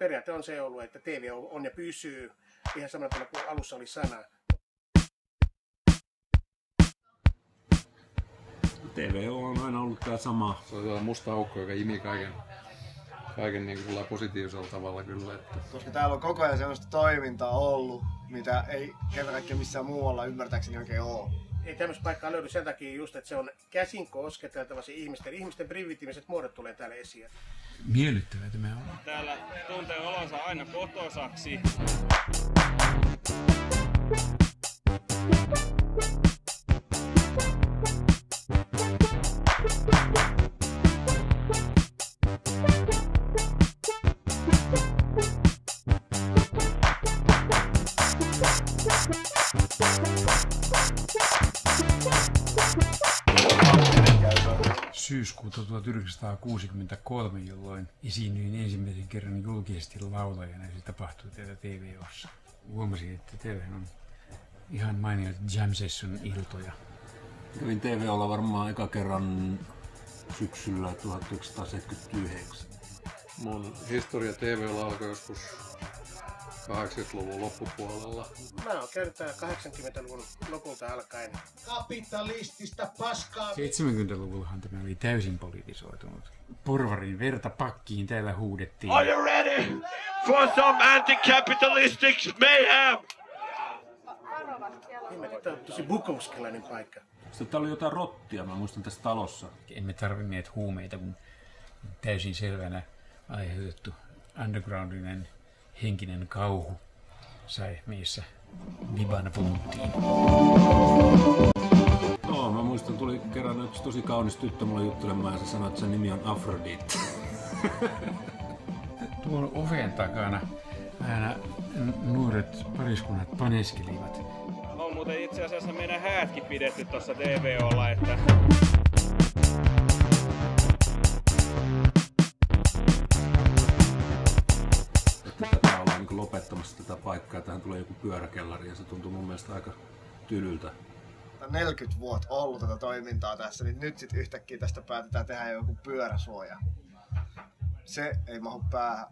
periaate on se ollut, että TV on ja pysyy ihan samalla tavalla kuin alussa oli sana. TVO on aina ollut tää sama. Se on sellainen musta aukko, joka imi kaiken niin kuin positiivisella tavalla kyllä. Että. Koska täällä on koko ajan sellaista toimintaa ollut, mitä ei kerta kaikkiaan missään muualla ymmärtääkseni oikein ole. Ei tämmöistä paikkaa löydy sen takia just, että se on käsin kosketeltava se ihmisten primitiiviset muodot tulee täällä esiin. Miellyttävää tämä on. Täällä tuntee olonsa aina kotosaksi. Syyskuuta 1963, jolloin esiinnyin ensimmäisen kerran julkisesti laulajana, ja se tapahtui täällä TVOssa. Huomasin, että täällä on ihan mainioita jam session iltoja. Kävin TVOlla varmaan eka kerran syksyllä 1979. Mun historia TVOlla alkoi joskus 80-luvun loppupuolella. Mä oon käynyt täällä 80-luvun lopulta alkaen. Kapitalistista paskaa! 70-luvullahan tämä oli täysin politisoitunut. Porvarin verta pakkiin täällä huudettiin. Are you ready for some anti-capitalistic mayhem? Tämä on tosi bukowskilainen paikka. Sitten täällä oli jotain rottia, mä muistan tässä talossa. Emme tarvinneet huumeita, kun täysin selvänä aiheutettu undergroundinen henkinen kauhu sai meissä viban punttiin. Joo, mä muistan, tuli kerran yksi tosi kaunis tyttö mulle juttelemaan ja se sanoi, että sen nimi on Aphrodite. Tuolla oven takana aina nuoret pariskunnat paneskelivat. On muuten itse asiassa meidän häätkin pidetty tuossa TVOlla, että... Tätä ollaan niin lopettamassa tätä paikkaa ja tähän tulee joku pyöräkellari ja se tuntuu mun mielestä aika tylyltä. 40 vuotta ollut tätä toimintaa tässä, niin nyt sit yhtäkkiä tästä päätetään tehdä joku pyöräsuoja. Se ei mahu päähän.